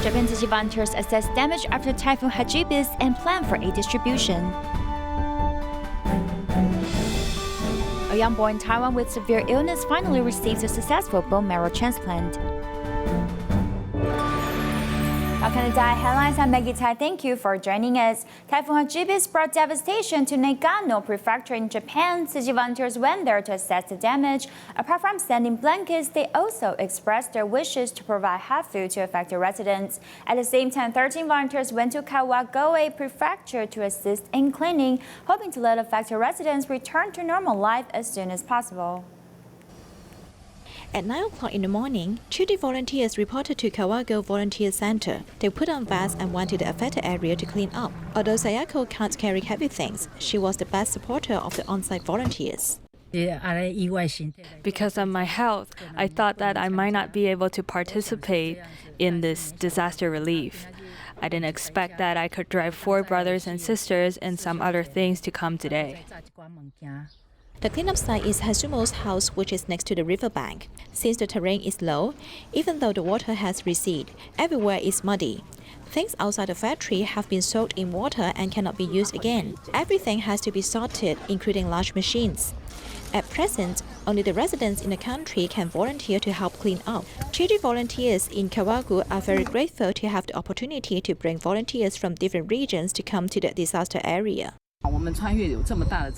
Japan Tzu Chi volunteers assess damage after Typhoon Hagibis and plan for aid distribution. A young boy in Taiwan with severe illness finally receives a successful bone marrow transplant. Welcome to DaAi Headlines. I'm Maggie Tsai. Thank you for joining us. Typhoon Hagibis brought devastation to Nagano Prefecture in Japan. Tzu Chi volunteers went there to assess the damage. Apart from sending blankets, they also expressed their wishes to provide hot food to affected residents. At the same time, 13 volunteers went to Kawagoe Prefecture to assist in cleaning, hoping to let affected residents return to normal life as soon as possible. At 9 o'clock in the morning, 20 volunteers reported to Kawagoe Volunteer Center. They put on vests and went to the affected area to clean up. Although Sayako can't carry heavy things, she was the best supporter of the on-site volunteers. Because of my health, I thought that I might not be able to participate in this disaster relief. I didn't expect that I could drive 4 brothers and sisters and some other things to come today. The cleanup site is Hazumo's house, which is next to the riverbank. Since the terrain is low, even though the water has receded, everywhere is muddy. Things outside the factory have been soaked in water and cannot be used again. Everything has to be sorted, including large machines. At present, only the residents in the country can volunteer to help clean up. 20 volunteers in Kawagoe are very grateful to have the opportunity to bring volunteers from different regions to come to the disaster area.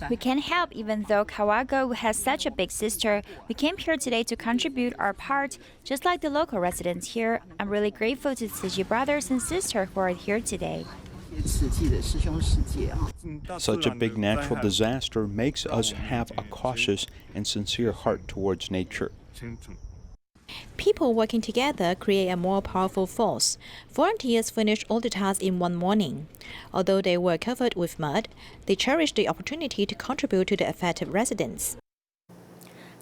We can't help even though Kawagoe has such a big sister. We came here today to contribute our part, just like the local residents here. I'm really grateful to Tzu Chi brothers and sisters who are here today. Such a big natural disaster makes us have a cautious and sincere heart towards nature. People working together create a more powerful force. Volunteers finished all the tasks in one morning. Although they were covered with mud, they cherished the opportunity to contribute to the affected residents.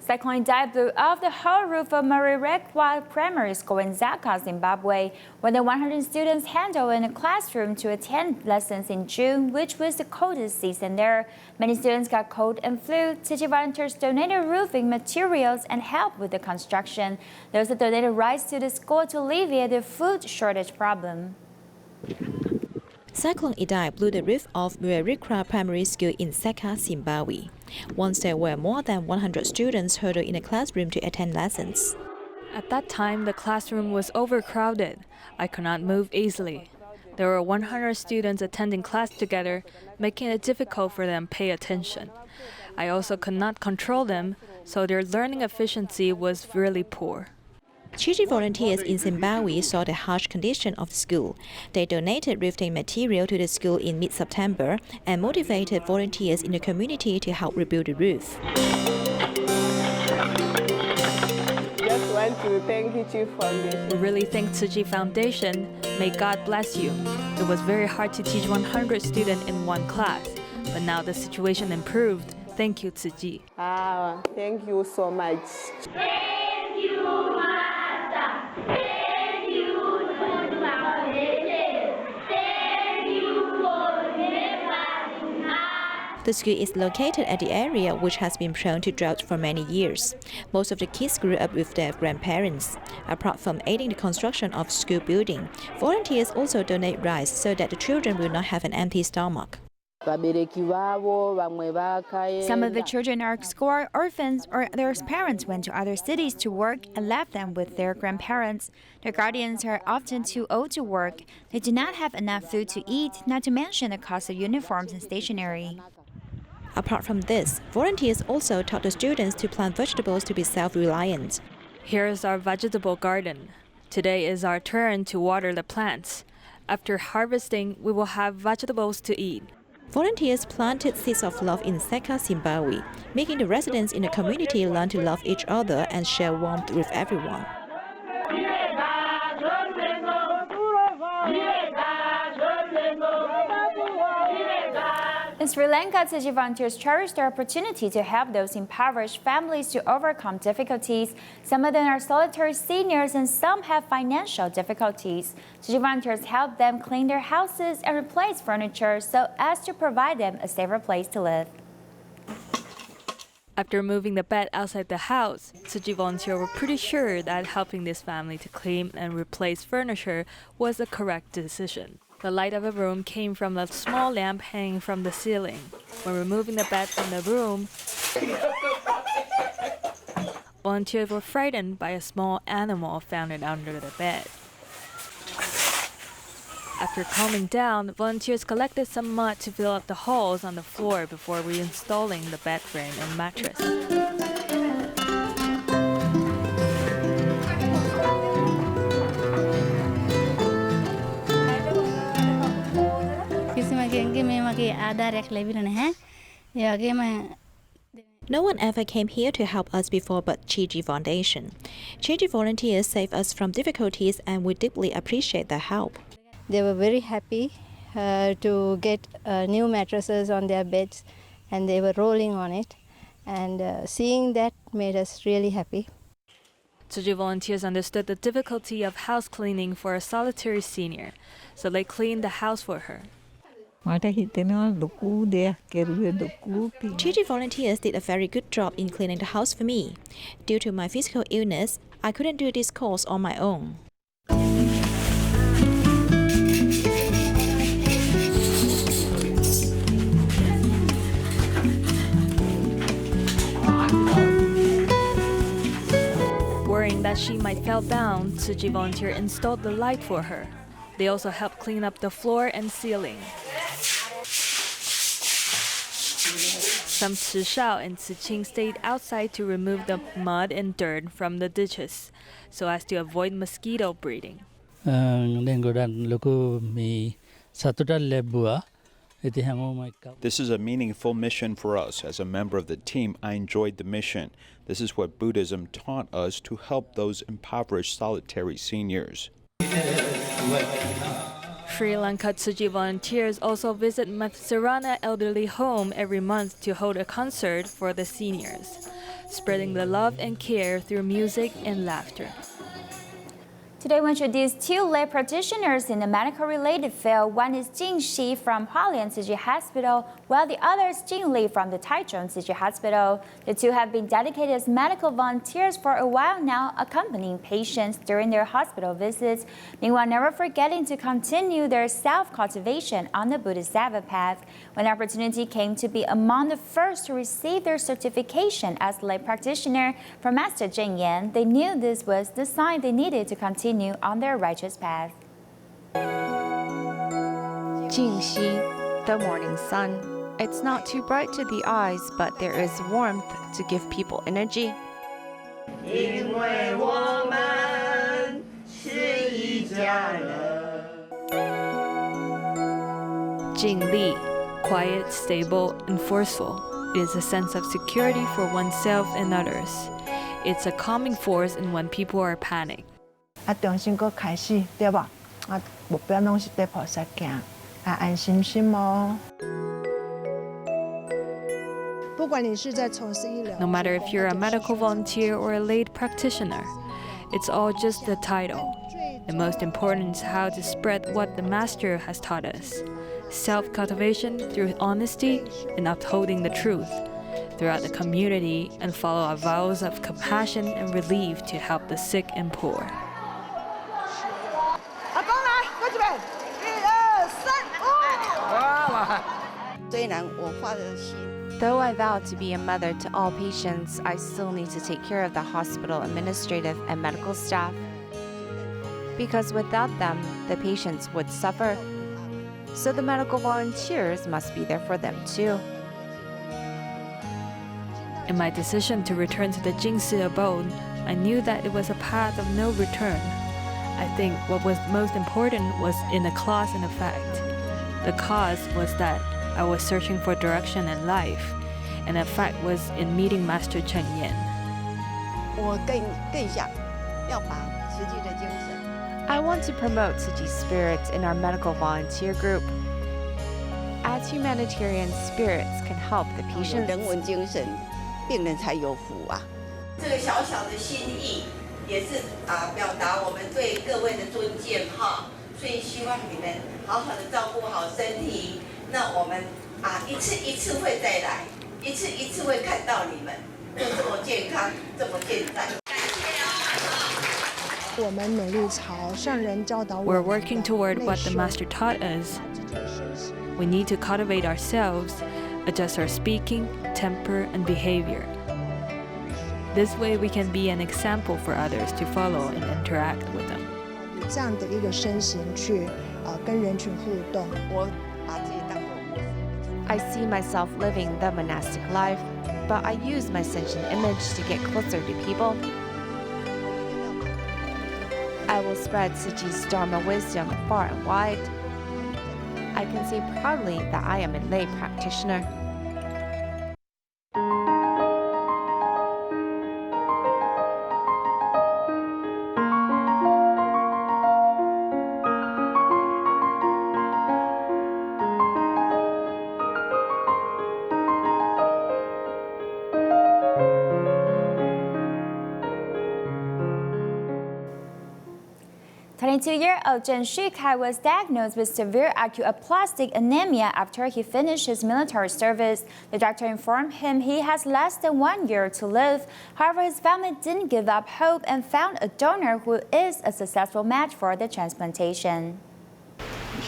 Cyclone Idai blew off the whole roof of Kawagoe Primary School in Zaka, Zimbabwe. More than 100 students handled in a classroom to attend lessons in June, which was the coldest season there. Many students got cold and flu. Tzu Chi volunteers donated roofing materials and helped with the construction. They also donated rice to the school to alleviate the food shortage problem. Cyclone Idai blew the roof off Kawagoe Primary School in Zaka, Zimbabwe. Once there were more than 100 students huddled in a classroom to attend lessons. At that time, the classroom was overcrowded. I could not move easily. There were 100 students attending class together, making it difficult for them to pay attention. I also could not control them, so their learning efficiency was really poor. Tzu Chi volunteers in Zimbabwe saw the harsh condition of the school. They donated roofing material to the school in mid-September and motivated volunteers in the community to help rebuild the roof. Just want to thank Tzu Chi Foundation. We really thank Tzu Chi Foundation. May God bless you. It was very hard to teach 100 students in one class, but now the situation improved. Thank you, Tzu Chi. Thank you so much. Thank you, Master. Thank you, The school is located at the area which has been prone to drought for many years. Most of the kids grew up with their grandparents. Apart from aiding the construction of school building, volunteers also donate rice so that the children will not have an empty stomach. Some of the children are school orphans or their parents went to other cities to work and left them with their grandparents. Their guardians are often too old to work. They do not have enough food to eat, not to mention the cost of uniforms and stationery. Apart from this, volunteers also taught the students to plant vegetables to be self-reliant. Here is our vegetable garden. Today is our turn to water the plants. After harvesting, we will have vegetables to eat. Volunteers planted seeds of love in Zaka, Zimbabwe, making the residents in the community learn to love each other and share warmth with everyone. In Sri Lanka, Tzu Chi volunteers cherish the opportunity to help those impoverished families to overcome difficulties. Some of them are solitary seniors and some have financial difficulties. Tzu Chi volunteers help them clean their houses and replace furniture so as to provide them a safer place to live. After moving the bed outside the house, Tzu Chi volunteers were pretty sure that helping this family to clean and replace furniture was a correct decision. The light of a room came from a small lamp hanging from the ceiling. When removing the bed from the room, volunteers were frightened by a small animal found under the bed. After calming down, volunteers collected some mud to fill up the holes on the floor before reinstalling the bed frame and mattress. No one ever came here to help us before but Tzu Chi Foundation. Tzu Chi volunteers save us from difficulties and we deeply appreciate their help. They were very happy to get new mattresses on their beds, and they were rolling on it. And seeing that made us really happy. Tzu Chi volunteers understood the difficulty of house cleaning for a solitary senior, so they cleaned the house for her. Tzu Chi volunteers did a very good job in cleaning the house for me. Due to my physical illness, I couldn't do this course on my own. Worrying that she might fall down, Tzu Chi volunteer installed the light for her. They also helped clean up the floor and ceiling. Some Chi Shao and Tzu Qing stayed outside to remove the mud and dirt from the ditches, so as to avoid mosquito breeding. This is a meaningful mission for us. As a member of the team, I enjoyed the mission. This is what Buddhism taught us to help those impoverished solitary seniors. Sri Lanka Tzu Chi volunteers also visit Matsarana Elderly Home every month to hold a concert for the seniors, spreading the love and care through music and laughter. Today we introduced two lay practitioners in the medical-related field. One is Jing Shi from Hualien Tzu Chi Hospital, while the other is Jing Li from the Taichung Tzu Chi Hospital. The two have been dedicated as medical volunteers for a while now, accompanying patients during their hospital visits, meanwhile never forgetting to continue their self-cultivation on the Bodhisattva path. When the opportunity came to be among the first to receive their certification as lay practitioner from Master Zheng Yan, they knew this was the sign they needed to continue on their righteous path. Jingxi, the morning sun. It's not too bright to the eyes, but there is warmth to give people energy. Jing Li, quiet, stable, and forceful. It is a sense of security for oneself and others. It's a calming force in when people are panicked. 重新搁开始，对吧？目标拢是对菩萨行，安心心哦。不管你是在从事医疗， No matter if you're a medical volunteer or a lay practitioner, it's all just the title. The most important is how to spread what the Master has taught us. Self-cultivation through honesty and upholding the truth throughout the community, and follow our vows of compassion and relief to help the sick and poor. 虽然我发了心。 Though I vow to be a mother to all patients, I still need to take care of the hospital administrative and medical staff. Because without them, the patients would suffer. So the medical volunteers must be there for them too. In my decision to return to the Jingsi abode, I knew that it was a path of no return. I think what was most important was in the cause and effect. The cause was that I was searching for direction in life, and the effect was in meeting Master Cheng Yan. 我更想要把慈济的精神。 I want to promote Tzu Chi spirit in our medical volunteer group. As humanitarian spirits can help the 有 patients. 人文精神，病人才有福啊！这个小小的心意，也是表达我们对各位的尊敬哈。所以希望你们好好的照顾好身体。那我们一次一次会再来，一次一次会看到你们就这么健康，这么健在。感谢啊！我们努力朝上人教导我 We're 们的 working toward what the 内修 Master taught us. We need to cultivate ourselves, adjust our speaking, temper, and behavior. This way we can be an example for others to follow and interact with them. 以这样的一个身形去跟人群互动。我把自己当作 I see myself living the monastic life, but I use my sentient image to get closer to people. I will spread Tzu Chi's Dharma wisdom far and wide. I can say proudly that I am a lay practitioner. Twenty-two-year-old Tzu Chi was diagnosed with severe acute aplastic anemia after he finished his military service. The doctor informed him he has less than 1 year to live. However, his family didn't give up hope and found a donor who is a successful match for the transplantation.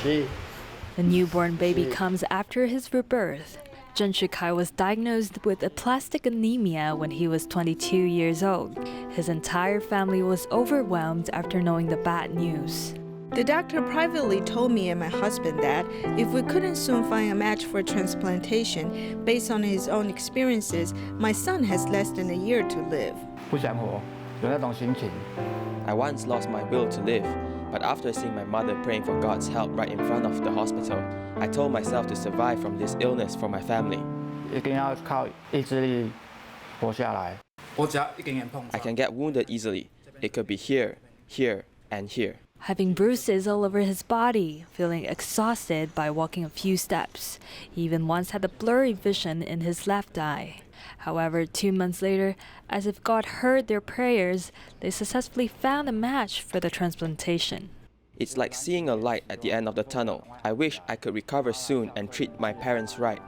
The newborn baby comes after his rebirth. Tzu Chi was diagnosed with aplastic anemia when he was 22 years old. His entire family was overwhelmed after knowing the bad news. The doctor privately told me and my husband that if we couldn't soon find a match for transplantation, based on his own experiences, my son has less than a year to live. 不想活，有那种心情。 I once lost my will to live, but after seeing my mother praying for God's help right in front of the hospital, I told myself to survive from this illness for my family. 一定要靠意志力活下来。I can get wounded easily. It could be here, here, and here. Having bruises all over his body, feeling exhausted by walking a few steps. He even once had a blurry vision in his left eye. However, 2 months later, as if God heard their prayers, they successfully found a match for the transplantation. It's like seeing a light at the end of the tunnel. I wish I could recover soon and treat my parents right.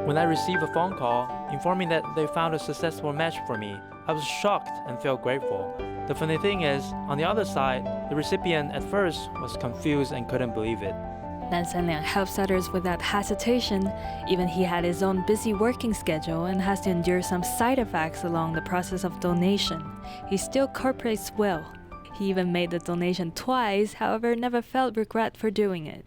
When I received a phone call informing that they found a successful match for me, I was shocked and felt grateful. The funny thing is, on the other side, the recipient at first was confused and couldn't believe it. Nan Sanliang helps others without hesitation. Even he had his own busy working schedule and has to endure some side effects along the process of donation. He still cooperates well. He even made the donation twice, however, never felt regret for doing it.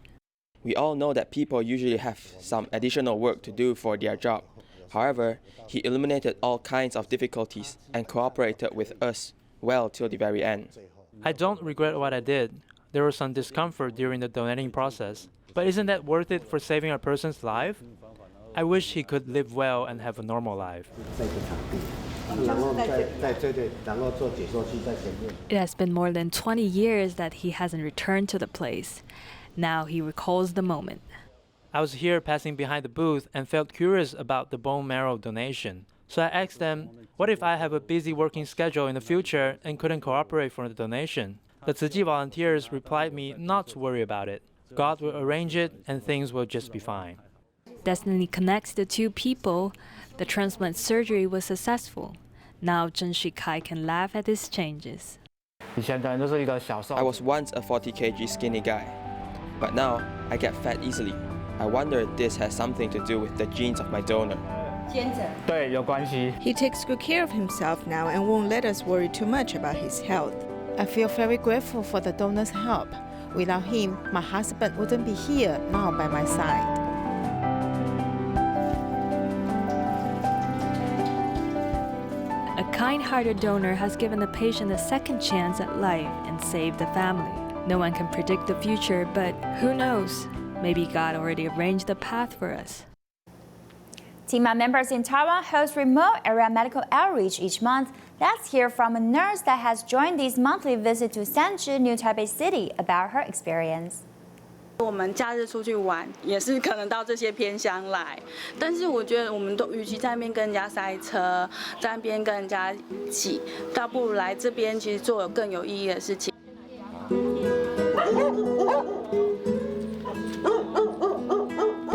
We all know that people usually have some additional work to do for their job. However, he eliminated all kinds of difficulties and cooperated with us well till the very end. I don't regret what I did. There was some discomfort during the donating process. But isn't that worth it for saving a person's life? I wish he could live well and have a normal life. It has been more than 20 years that he hasn't returned to the place. Now he recalls the moment. I was here passing behind the booth and felt curious about the bone marrow donation. So I asked them, what if I have a busy working schedule in the future and couldn't cooperate for the donation? The Tzu Chi volunteers replied me not to worry about it. God will arrange it and things will just be fine. Destiny connects the two people. The transplant surgery was successful. Now Tzu Chi can laugh at his changes. I was once a 40 kg skinny guy, but now I get fat easily. I wonder if this has something to do with the genes of my donor. 对，有关系。 He takes good care of himself now and won't let us worry too much about his health. I feel very grateful for the donor's help. Without him, my husband wouldn't be here now by my side. A kind-hearted donor has given the patient a second chance at life and saved the family. No one can predict the future, but who knows? Maybe God already arranged the path for us. TMA members in Taiwan host remote area medical outreach each month. Let's hear from a nurse that has joined these monthly visits to Sanchi, New Taipei City, about her experience. 我们假日出去玩，也是可能到这些偏乡来，但是我觉得我们都与其在那边跟人家塞车，在那边跟人家挤，倒不如来这边其实做有更有意义的事情。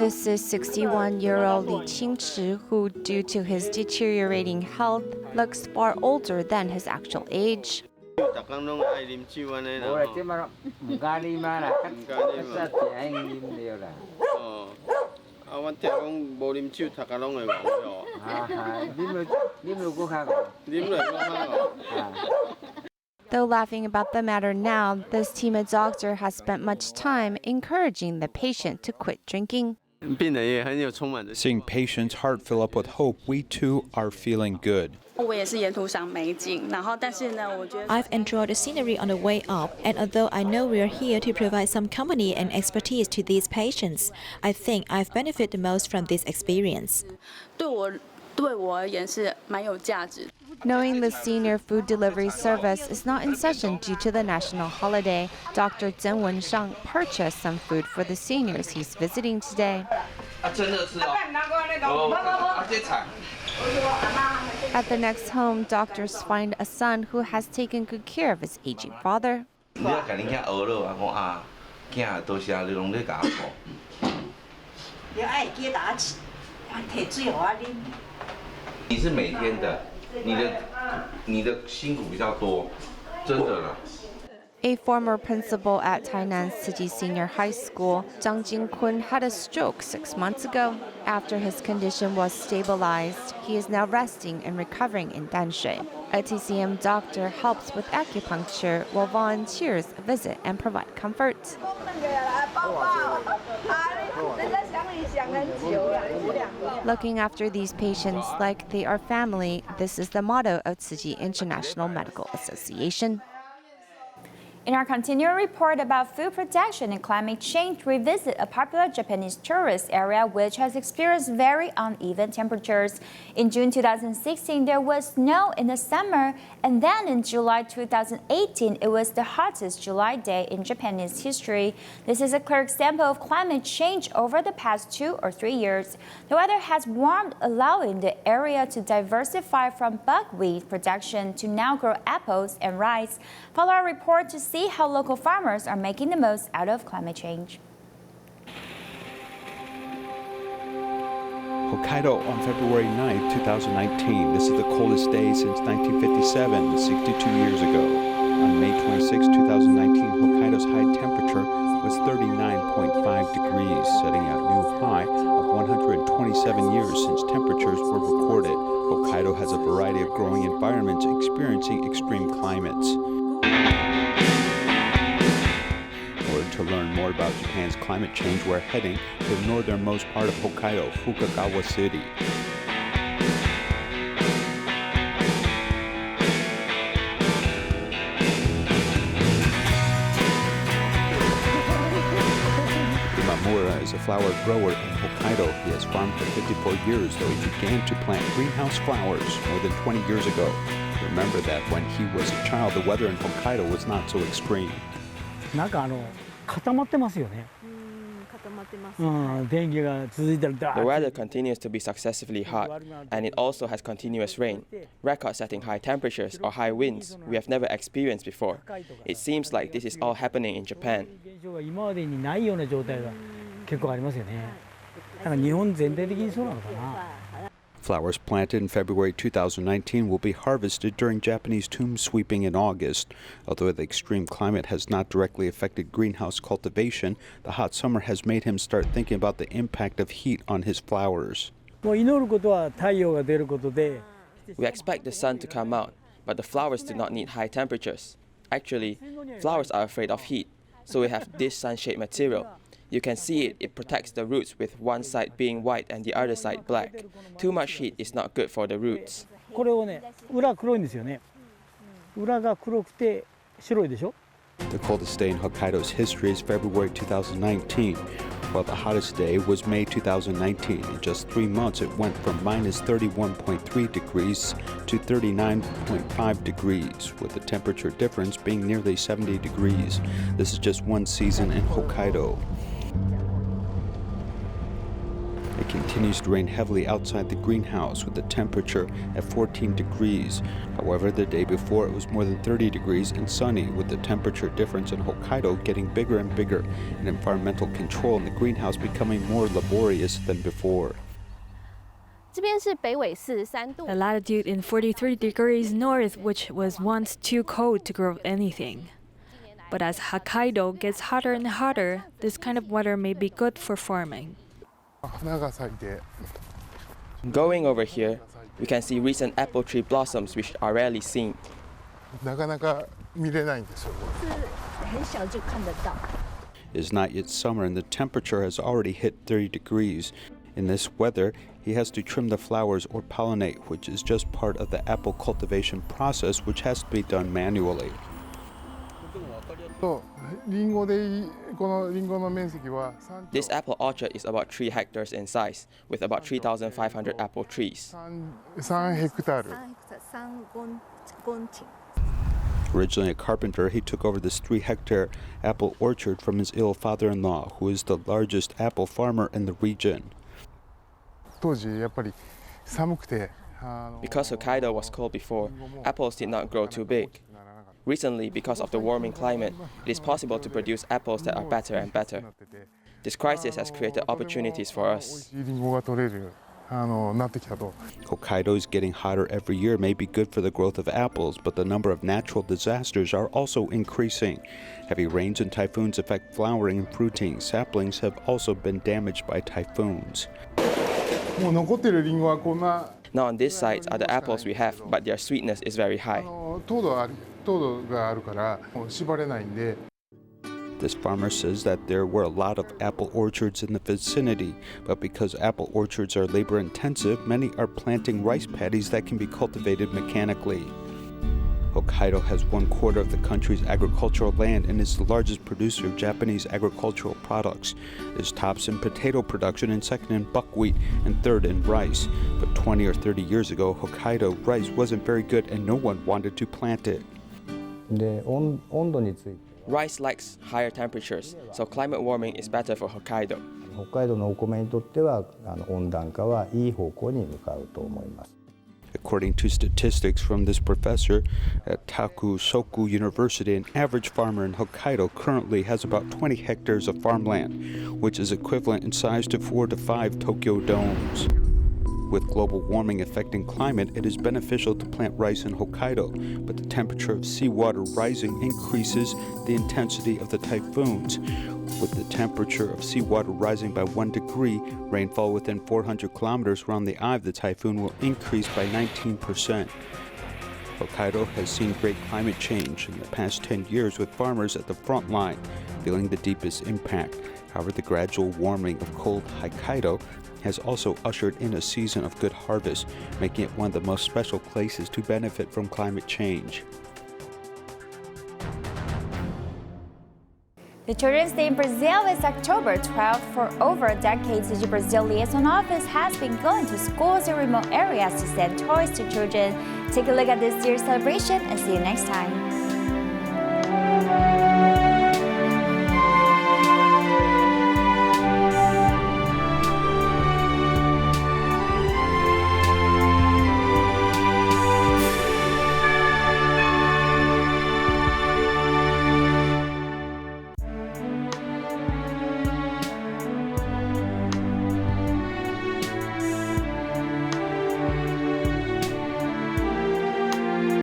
This is 61-year-old Li Qingchi, who, due to his deteriorating health, looks far older than his actual age. Though laughing about the matter now, this team doctor has spent much time encouraging the patient to quit drinking. Seeing patients' heart fill up with hope, we too are feeling good. I've enjoyed the scenery on the way up, and although I know we are here to provide some company and expertise to these patients, I think I've benefited the most from this experience. Knowing the senior food delivery service is not in session due to the national holiday, Dr. Zhen Wenshang purchased some food for the seniors he's visiting today. At the next home, doctors find a son who has taken good care of his aging father. 你是每天的，你的辛苦比较多，真的了。 A former principal at Tainan's Tzu Chi Senior High School, Zhang Jingkun, had a stroke 6 months ago. After his condition was stabilized, he is now resting and recovering in Danshui. A TCM doctor helps with acupuncture while volunteers visit and provide comfort. Looking after these patients like they are family, this is the motto of Tzu Chi International Medical Association. In our continuing report about food protection and climate change, we visit a popular Japanese tourist area which has experienced very uneven temperatures. In June 2016, there was snow in the summer, and then in July 2018, it was the hottest July day in Japanese history. This is a clear example of climate change over the past 2 or 3 years. The weather has warmed, allowing the area to diversify from buckwheat production to now grow apples and rice. Follow our report to see how local farmers are making the most out of climate change. Hokkaido on February 9, 2019. This is the coldest day since 1957, 62 years ago. On May 26, 2019, Hokkaido's high temperature was 39.5 degrees, setting a new high of 127 years since temperatures were recorded. Hokkaido has a variety of growing environments experiencing extreme climates. To learn more about Japan's climate change, we're heading to the northernmost part of Hokkaido, Fukagawa City. Imamura is a flower grower in Hokkaido. He has farmed for 54 years, though he began to plant greenhouse flowers more than 20 years ago. Remember that when he was a child, the weather in Hokkaido was not so extreme. The weather continues to be successively hot, and it also has continuous rain, record-setting high temperatures or high winds we have never experienced before. It seems like this is all happening in Japan. Flowers planted in February 2019 will be harvested during Japanese tomb sweeping in August. Although the extreme climate has not directly affected greenhouse cultivation, the hot summer has made him start thinking about the impact of heat on his flowers. We expect the sun to come out, but the flowers do not need high temperatures. Actually, flowers are afraid of heat, so we have this sunshade material. You can see it protects the roots with one side being white and the other side black. Too much heat is not good for the roots. The coldest day in Hokkaido's history is February 2019, while the hottest day was May 2019. In just 3 months, it went from minus 31.3 degrees to 39.5 degrees, with the temperature difference being nearly 70 degrees. This is just one season in Hokkaido. A continues to rain heavily outside the greenhouse with the temperature at 14 degrees. However, the day before it was more than 30 degrees and sunny, with the temperature difference in Hokkaido getting bigger and bigger and environmental control in the greenhouse becoming more laborious than before. The latitude in 43 degrees north, which was once too cold to grow anything. But as Hokkaido gets hotter and hotter, this kind of weather may be good for farming. Going over here, we can see recent apple tree blossoms which are rarely seen. It is not yet summer and the temperature has already hit 30 degrees. In this weather, he has to trim the flowers or pollinate, which is just part of the apple cultivation process, which has to be done manually. This apple orchard is about 3 hectares in size, with about 3,500 apple trees. Originally a carpenter, he took over this 3-hectare apple orchard from his ill father-in-law, who is the largest apple farmer in the region. Because Hokkaido was cold before, apples did not grow too big. Recently, because of the warming climate, it is possible to produce apples that are better and better. This crisis has created opportunities for us. Hokkaido is getting hotter every year may be good for the growth of apples, but the number of natural disasters are also increasing. Heavy rains and typhoons affect flowering and fruiting. Saplings have also been damaged by typhoons. Now on this side are the apples we have, but their sweetness is very high. This farmer says that there were a lot of apple orchards in the vicinity, but because apple orchards are labor-intensive, many are planting rice paddies that can be cultivated mechanically. Hokkaido has 1/4 of the country's agricultural land and is the largest producer of Japanese agricultural products. It is tops in potato production and second in buckwheat and third in rice. But 20 or 30 years ago, Hokkaido rice wasn't very good and no one wanted to plant it. Rice likes higher temperatures, so climate warming is better for Hokkaido. According to statistics from this professor at Takusoku University, an average farmer in Hokkaido currently has about 20 hectares of farmland, which is equivalent in size to 4 to 5 Tokyo domes. With global warming affecting climate, it is beneficial to plant rice in Hokkaido, but the temperature of seawater rising increases the intensity of the typhoons. With the temperature of seawater rising by 1 degree, rainfall within 400 kilometers around the eye of the typhoon will increase by 19%. Hokkaido has seen great climate change in the past 10 years, with farmers at the front line feeling the deepest impact. However, the gradual warming of cold Hokkaido has also ushered in a season of good harvest, making it one of the most special places to benefit from climate change. The Children's Day in Brazil is October 12th. For over a decade, Tzu Chi Brazil Liaison Office has been going to schools and remote areas to send toys to children. Take a look at this year's celebration and see you next time.